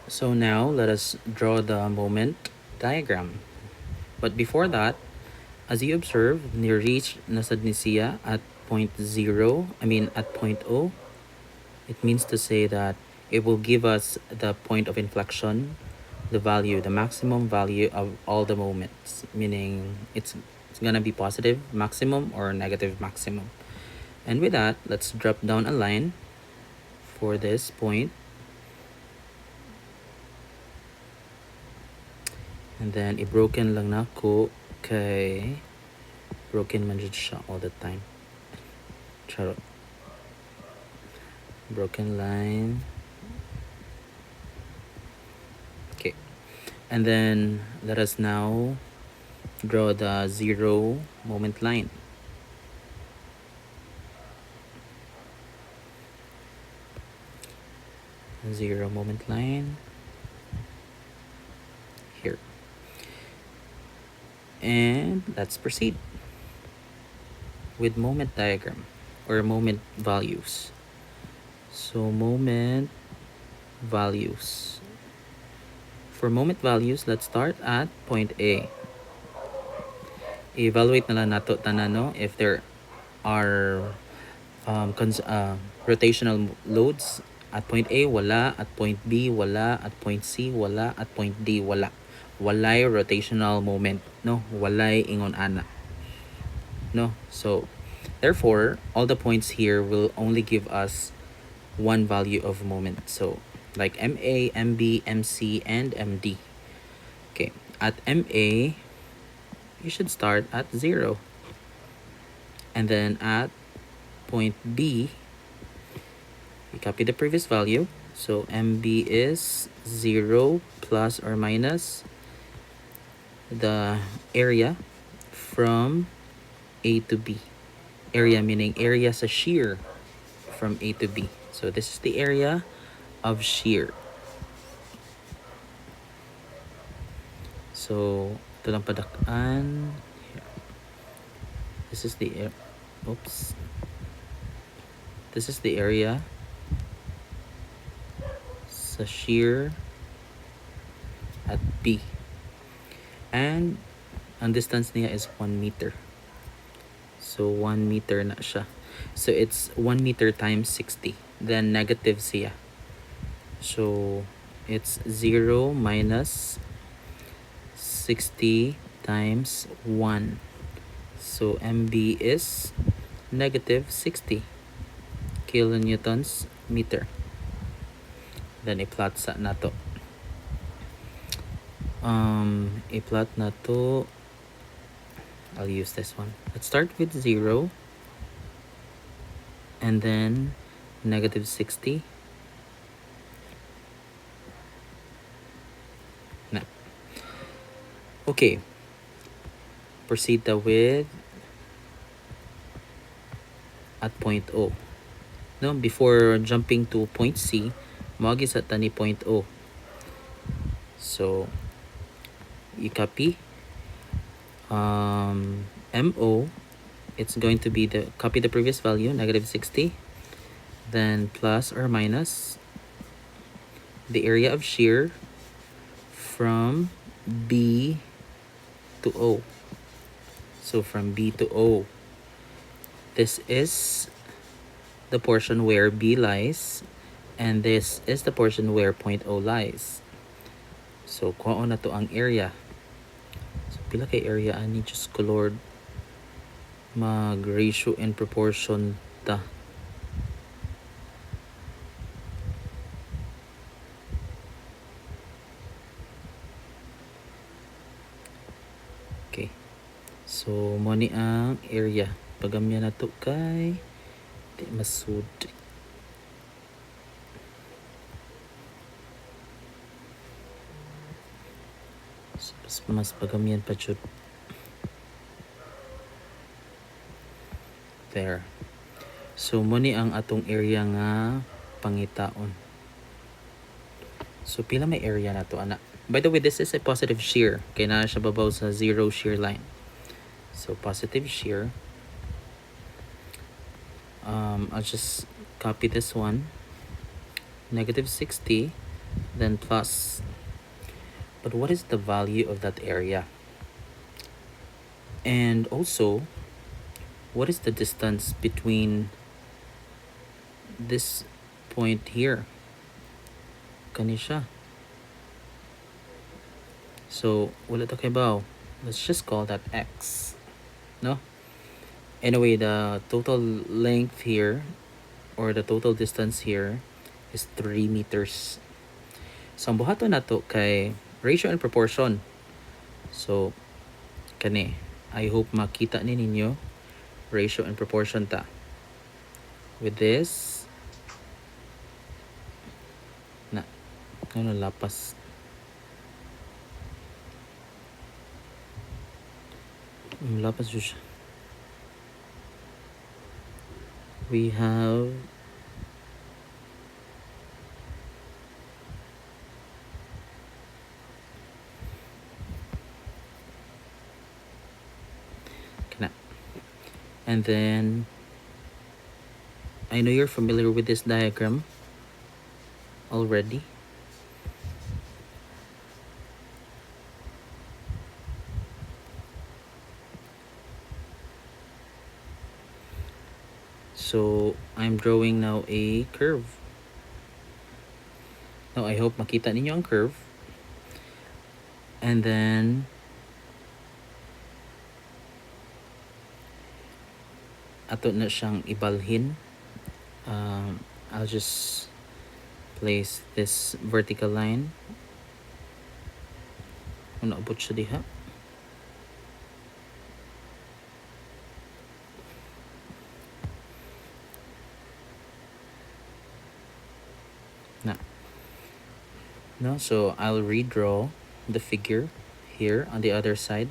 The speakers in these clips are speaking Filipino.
So now let us draw the moment diagram. But before that, as you observe, ni-reach na sad ni siya at point 0, at point O. It means to say that it will give us the point of inflection, the value, the maximum value of all the moments, meaning it's gonna be positive maximum or negative maximum. And with that, let's drop down a line for this point. And then i-broken lang na ko kay broken man jud siya all the time. Charot. Broken line. Okay. And then let us now draw the 0 moment line. Zero moment line here. And let's proceed with moment diagram or moment values. So moment values. For moment values, let's start at point A. Evaluate na lang nato tanan no if there are rotational loads. At point A, wala. At point B, wala. At point C, wala. At point D, wala. Walay rotational moment, no? Walay ingon ana. No? So, therefore, all the points here will only give us one value of moment. So, like MA, MB, MC, and MD. Okay. At MA, you should start at 0. And then at point B, you copy the previous value. So MB is 0 plus or minus the area from A to B. Area meaning area sa shear from A to B. So this is the area of shear. So ito lang padakan. This is the This is the area sa shear at B. And ang distance niya is 1 meter. So 1 meter na siya. So it's 1 meter times 60. Then negative siya. So it's 0 minus 60 times 1. So MB is negative 60 kilonewtons meter. Then i-plot sa nato. I-plot na to. I'll use this one. Let's start with 0 and then negative 60. Na. Okay. Proceed with at point O. No, before jumping to point C, magi sa tani point O. So you copy MO, it's going to be copy the previous value, negative 60, then plus or minus the area of shear from B to O. So from B to O, this is the portion where B lies, and this is the portion where point O lies. So kuha na to ang area. So pila kay area ani, just ko Lord, mag ratio and proportion ta. Okay. So mo ni ang area. Pagamya na to kay di masud. So, mas pagamyan pa jud. There. So mo ni ang atong area nga pangitaon. So pila may area na to ana. By the way, this is a positive shear. Kaya na siya babaw sa 0 shear line. So positive shear. I'll just copy this one. Negative 60 then plus. But what is the value of that area? And also, what is the distance between this point here? Kani siya. So, wala ta kay baw. Let's just call that x. No? Anyway, the total length here, or the total distance here, is 3 meters. So, ang buhaton nato kay ratio and proportion. So, kani, I hope makita ni ninyo ratio and proportion ta. With this, ano lapas? Lapas siya. We have kana. And then I know you're familiar with this diagram already. So I'm drawing now a curve. Now I hope makita ninyo ang curve. And then ato na siyang ibalhin. I'll just place this vertical line. Kung naabot siya diha. No, so I'll redraw the figure here on the other side.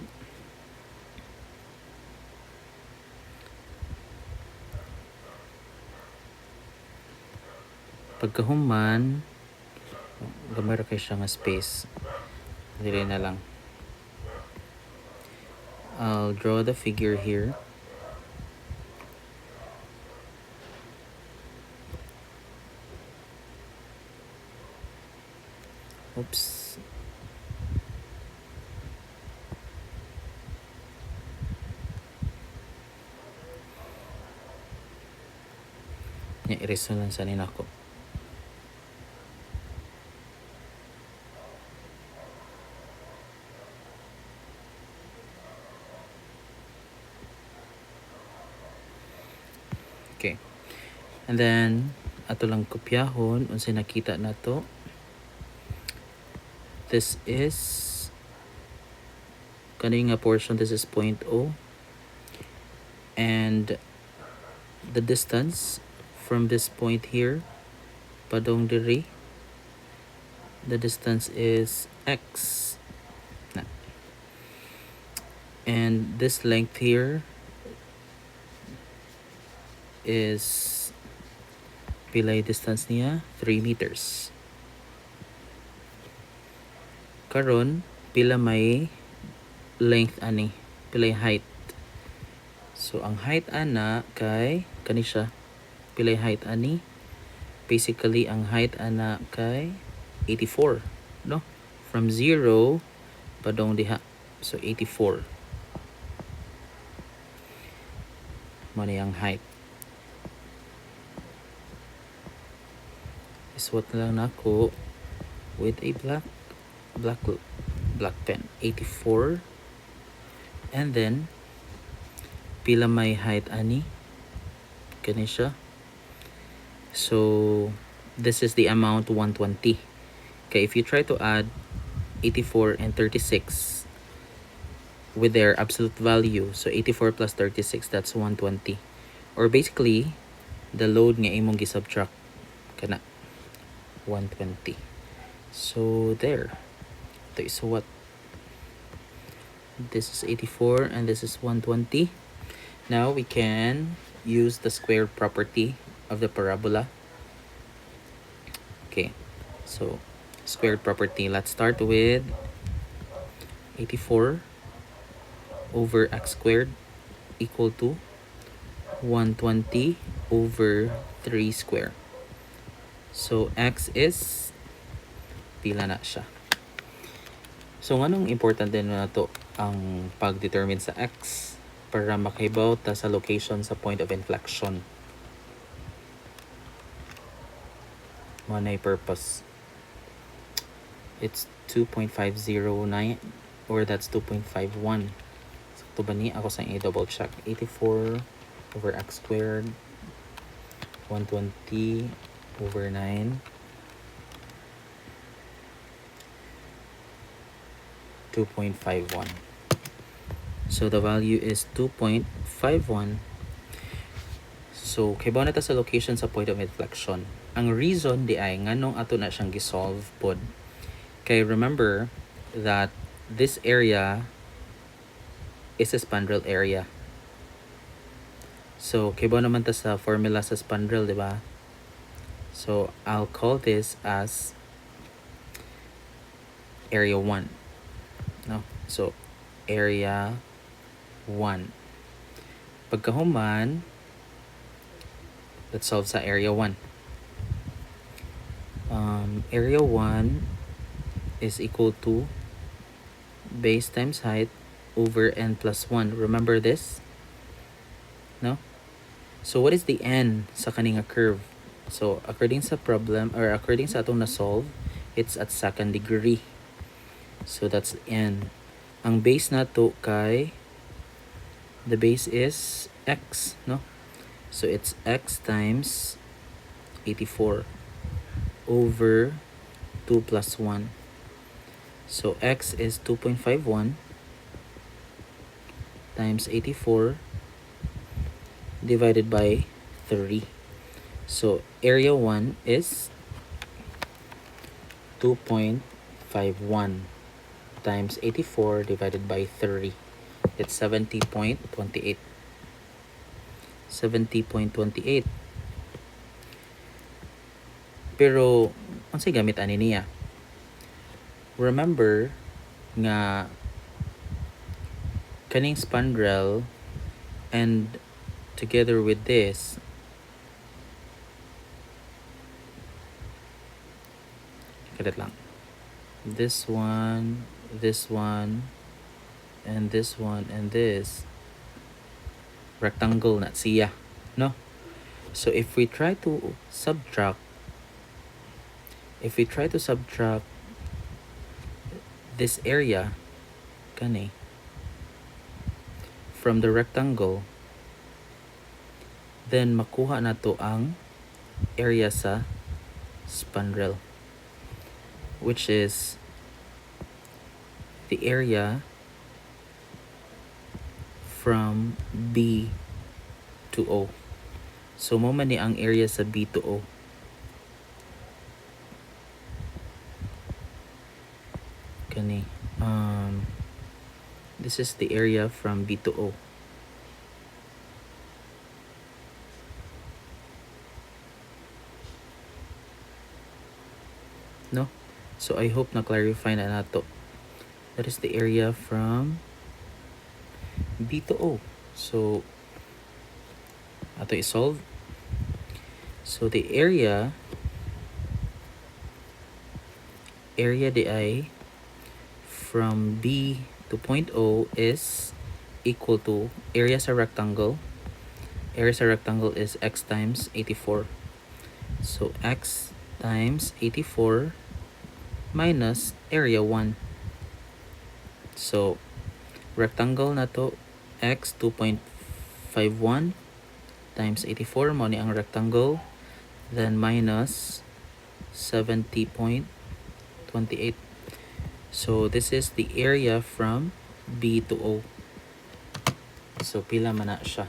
Pagkahuman, gamay ra kay siya nga space. Dili na lang. I'll draw the figure here. Oops. I-erase lang sa ninako. Okay. And then, ato lang kopyahon unsay nakita nato. This is kani nga portion, this is 0.0, and the distance from this point here padong diri, the distance is x, and this length here is pilay distance niya 3 meters. Karon pila may length ani, pilay height. So ang height ana kay kani siya, pilay height ani. Basically ang height ana kay 84, no? From 0 padong diha. So 84 mo na ang height. Isuot na lang nako with a black pen. 84. And then pila may height ani, kani siya. So this is the amount 120. Okay, if you try to add 84 and 36 with their absolute value, so 84 plus 36, that's 120. Or basically the load nga imong gi-subtract kana 120. So there. Ito is what? This is 84 and this is 120. Now we can use the squared property of the parabola. Okay, so squared property. Let's start with 84 over x squared equal to 120 over 3 squared. So x is pila na siya. So nganong important din na to ang pag-determine sa x para makahibaw ta sa location sa point of inflection. Manay purpose. It's 2.509 or that's 2.51. So ito ba ni ako sa i-double check. 84 over x squared 120 over 9 2.51. So the value is 2.51. So kaybaw na ta sa location sa point of inflection. Ang reason di ay nganong ato na siyang gisolve pod. Kay remember that this area is a spandrel area. So kaybaw naman ta sa formula sa spandrel, di ba? So I'll call this as area 1. No? So area 1. Pagkahuman, let's solve sa area 1. Area 1 is equal to base times height over n plus 1. Remember this? No? So what is the n sa kaninga curve? So according sa problem or according sa atong na-solve, it's at second degree. So that's n. Ang base na to kay the base is x, no? So it's x times 84 over 2 plus 1. So x is 2.51 times 84 divided by 3. So area 1 is 2.51 times 84 divided by 3. It's 70.28. 70.28. Pero ang say gamit ani niya? Remember nga kaning spandrel and together with this kalit lang. This one, and this one, and this rectangle na siya, no? So if we try to subtract this area kani from the rectangle, then makuha na to ang area sa spandrel, which is the area from B to O. So mo man ni ang area sa B to O. Kani this is the area from B to O. No? So I hope na clarify na nato. That is the area from B to O. So ato i-solve. So the area di ay from B to point O is equal to area sa rectangle. Area sa rectangle is x times 84. So x times 84 minus area 1. So rectangle na to x 2.51 times 84 mo ni ang rectangle, then minus 70.28. So this is the area from B to O. So pila man na siya?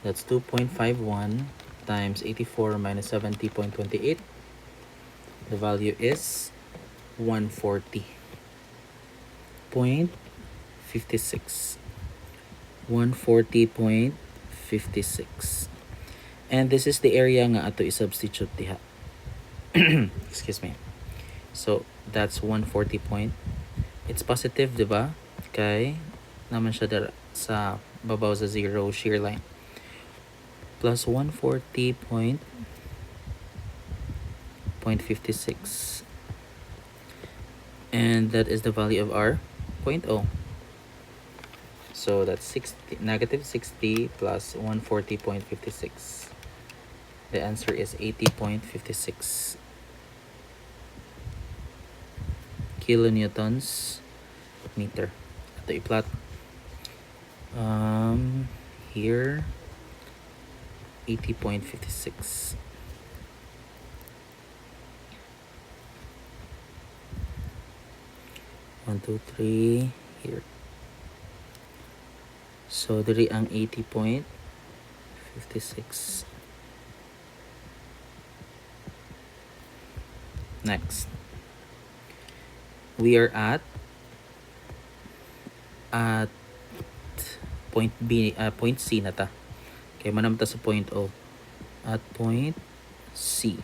That's 2.51 times 84 minus 70.28. The value is 140.56. 140.56. And this is the area nga ato i-substitute diha. Excuse me. So that's 140 point. It's positive, di ba? Kay naman siya dara sa babaw sa zero shear line. Plus 140.56 And that is the value of our point O. So that's 60, negative 60 plus 140.56. The answer is 80.56 kilonewtons meter. Ito i-plot. Here 80.56. One, two, three, here. So diri ang 80.56. Next, we are at point B, point C na ta. Okay, manam ta sa point O. At point C.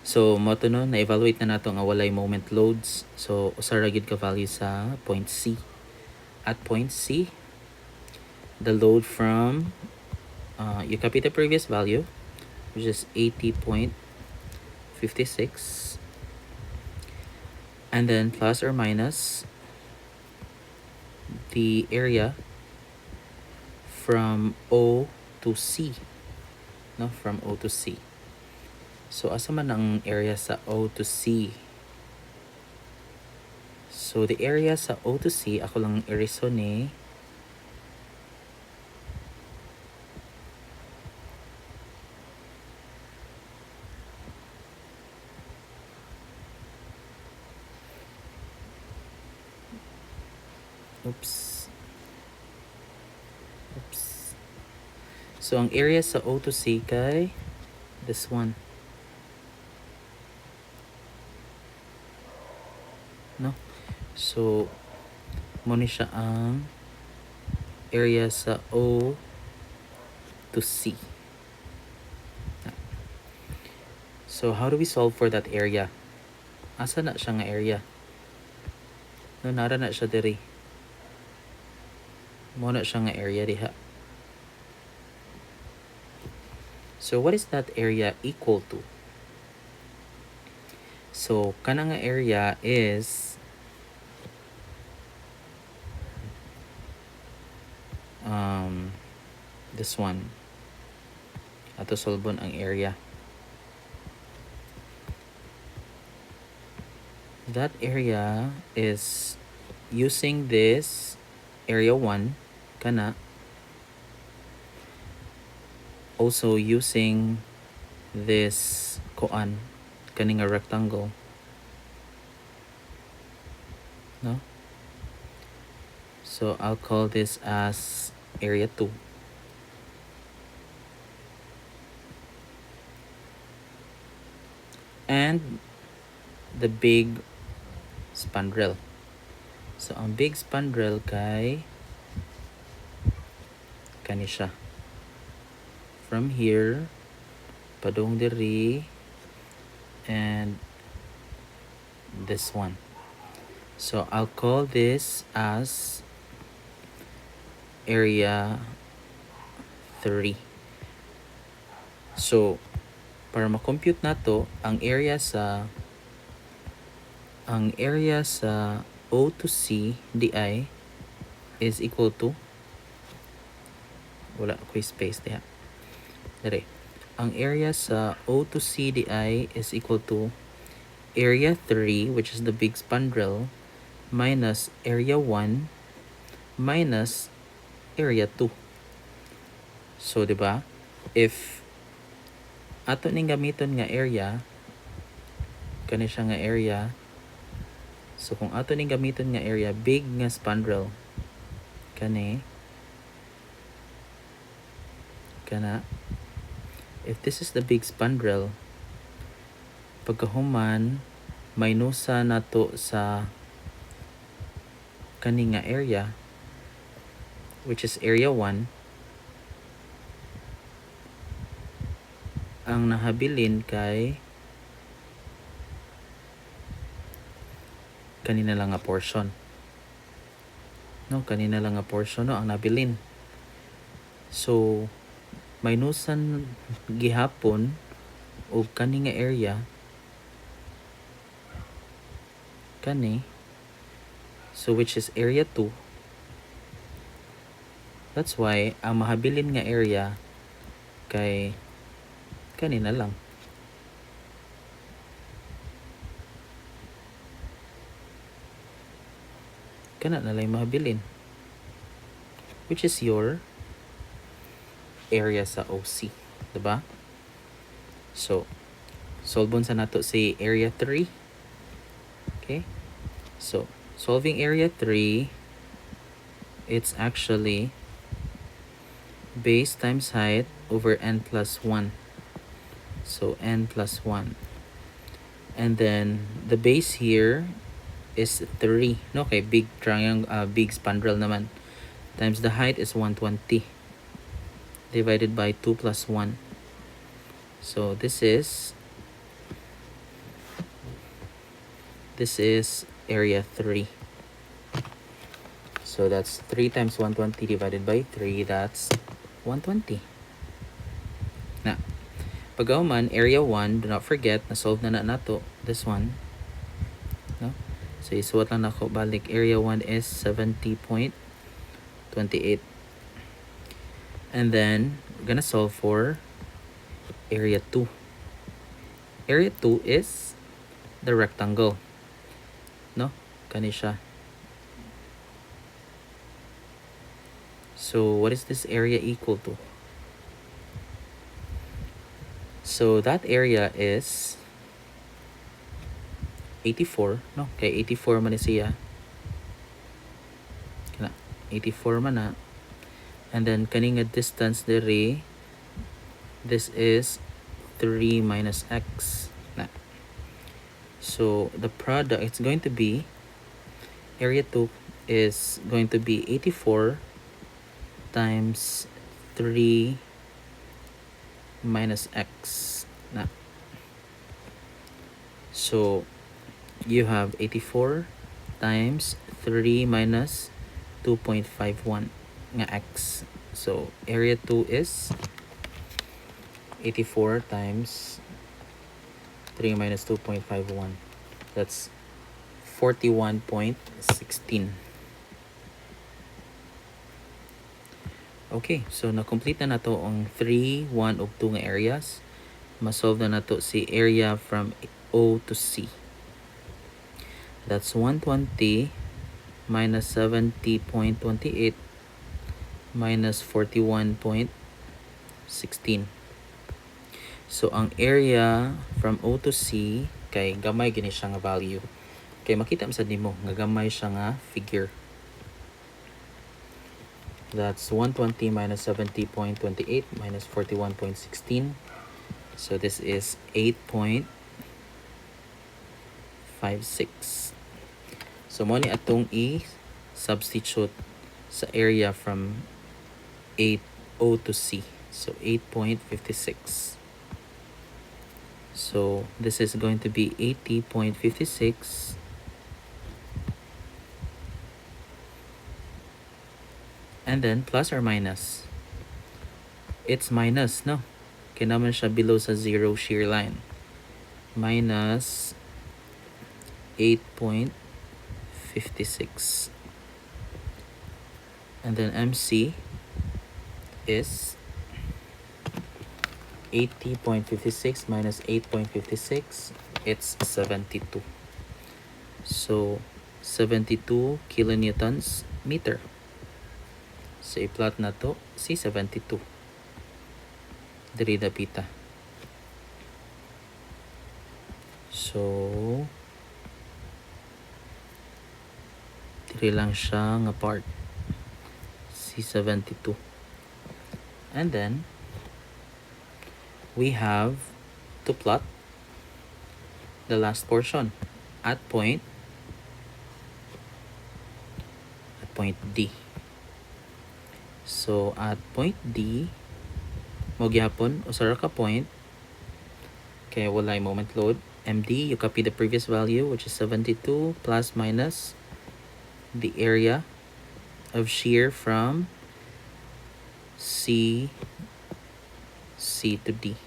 So, mo to no, na-evaluate na nato nga walay moment loads. So, usara gid ka value sa point C. At point C, the load from, you copy the previous value, which is 80.56. And then plus or minus the area from O to C. No, from O to C. So, asa man ang area sa O to C? So, the area sa O to C, ako lang i-reason eh. Oops. So, ang area sa O to C kay this one. No? So, muna siya ang area sa O to C. So, how do we solve for that area? Asa na siya nga area? No, nara na siya diri. Muna siya nga area diha. So, what is that area equal to? So, kana nga area is this one. Ato solbon ang area. That area is using this area 1 kana, also using this koan kaning a rectangle, no? So I'll call this as area 2. And the big spandrel. So ang big spandrel kay kani siya. From here padung diri and this one. So I'll call this as area 3. So para ma-compute nato ang area sa O to C di is equal to, wala ko space diha. Dire. Ang area sa O to C di is equal to area 3, which is the big spandrel, minus area 1 minus area 2. So, di ba? If ato ning gamiton nga area, kani siya nga area. So, kung ato ning gamiton nga area, big nga spandrel, kani, kana, if this is the big spandrel, pagkahuman, minusa nato sa kani nga area, which is area 1, ang nahabilin kay kanina lang nga portion. No, kanina lang nga portion no ang nabilin. So minusan gihapon og kani nga area Kani. So which is area 2. That's why ang mahabilin nga area kay kani na lang. Kana na lang mahabilin. Which is your area sa OC. Diba? So, solve sa nato si area 3. Okay? So, solving area 3, it's actually base times height over n plus 1. So, n plus 1. And then, the base here is 3. No, okay, big triangle, big spandrel naman. Times the height is 120. Divided by 2 plus 1. So, this is area 3. So that's 3 times 120 divided by 3. That's 120. Now, pagauman, area 1, do not forget, na-solve na nato this one. No? So, isuwat lang ako balik. Area 1 is 70.28. And then, we're gonna solve for area 2. Area 2 is the rectangle. No? Kani siya. So, what is this area equal to? So, that area is 84. No? Kay 84 man siya. 84 man na. And then, kaning distance diri, this is 3 minus x. Na. So, the product, it's going to be, area 2 is going to be 84 times 3 minus x. Na. So, you have 84 times 3 minus 2.51 nga x. So, area 2 is 84 times 3 minus 2.51. That's 41.16. Okay, so na-complete na nato ang 3, 1, ug 2 nga areas. Ma-solve na nato si area from O to C. That's 120 minus 70.28 minus 41.16. So, ang area from O to C, kay gamay gini siya nga value. Kay makita mo sa nimo, nga gamay siya nga figure. That's 120 minus 70.28 minus 41.16. So, this is 8.56. So, mo ni atong i-substitute sa area from O to C. So, 8.56. So, this is going to be 80.56 and then plus or minus. It's minus, no? Kaya naman siya below sa zero shear line. Minus 8.56. And then MC is 80.56 minus 8.56, it's 72. So, 72 kilonewtons meter. So, i-plot na to si 72. Diri dapita. So, diri lang siya nga part. Si 72. And then, we have to plot the last portion at point D. So, at point D, mo gyapon usara ka point kay walay moment load. MD, you copy the previous value, which is 72 plus minus the area of shear from C to D.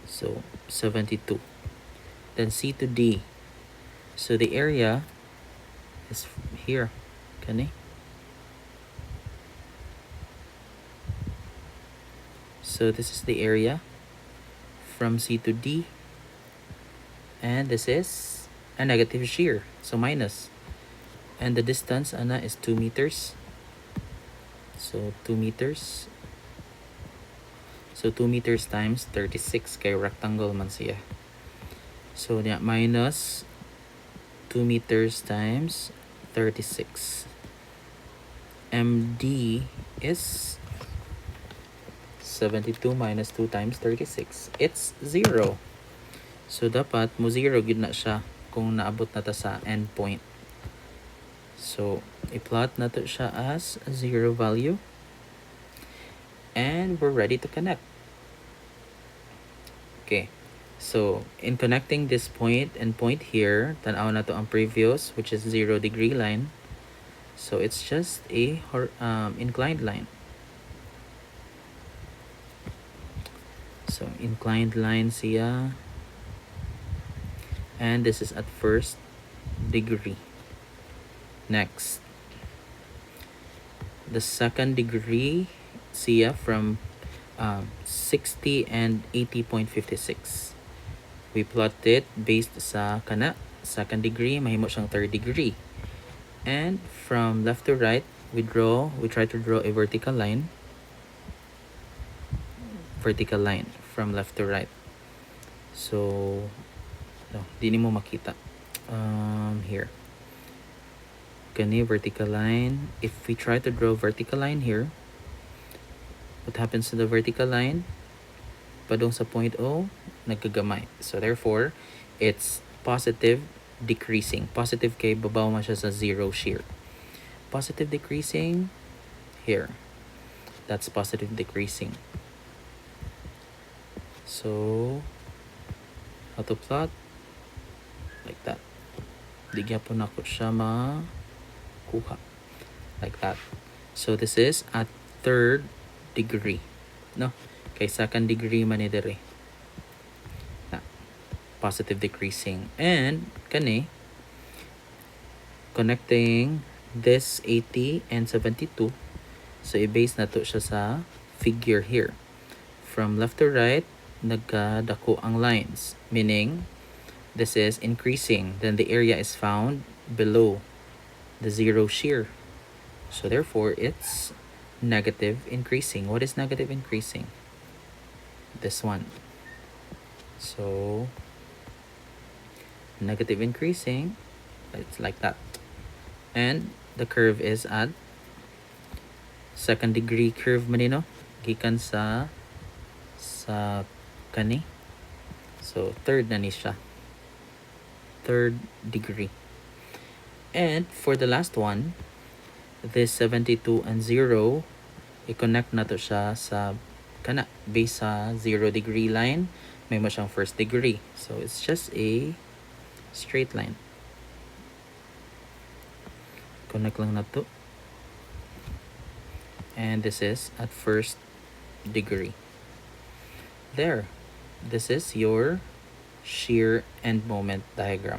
So, 72. Then C to D. So the area is here, kani. So this is the area from C to D, and this is a negative shear, so minus. And the distance ana is 2 meters. So 2 meters. So 2 meters times 36 kay rectangle man siya. So yeah, minus 2 meters times 36. MD is 72 minus 2 times 36. It's 0. So dapat mo 0 gid na siya kung naabot na ta sa endpoint. So i-plot na to siya as 0 value. And we're ready to connect. Okay. So in connecting this point and point here, tanaw na to ang previous, which is 0 degree line. So it's just a inclined line. So inclined line siya. And this is at first degree. Next, the second degree siya from 60 and 80.56. We plot it based sa kana second degree, mahimo siyang third degree. And from left to right, we try to draw a vertical line from left to right. So no, di mo makita here. Kani vertical line. If we try to draw vertical line here, what happens to the vertical line? Padong sa point O, nagkagamay. So therefore, it's positive decreasing. Positive kay babaw man siya sa 0 shear. Positive decreasing here. That's positive decreasing. So how to plot? Like that. Digya po na ko siya makuha. Like that. So this is at third degree. No? Kay second degree man ni dere. Positive decreasing. And kani connecting this 80 and 72. So i-base na to siya sa figure here. From left to right, nagkadako ang lines, meaning this is increasing. Then the area is found below the 0 shear. So therefore, it's negative increasing. What is negative increasing? This one. So negative increasing, it's like that. And the curve is at second degree curve manino gikan sa kani. So third na ni siya. Third degree. And for the last one, this 72 and 0, i-connect na to siya sa kana base sa 0 degree line. May mo siyang first degree. So it's just a straight line. Connect lang na to. And this is at first degree. There. This is your shear end moment diagram.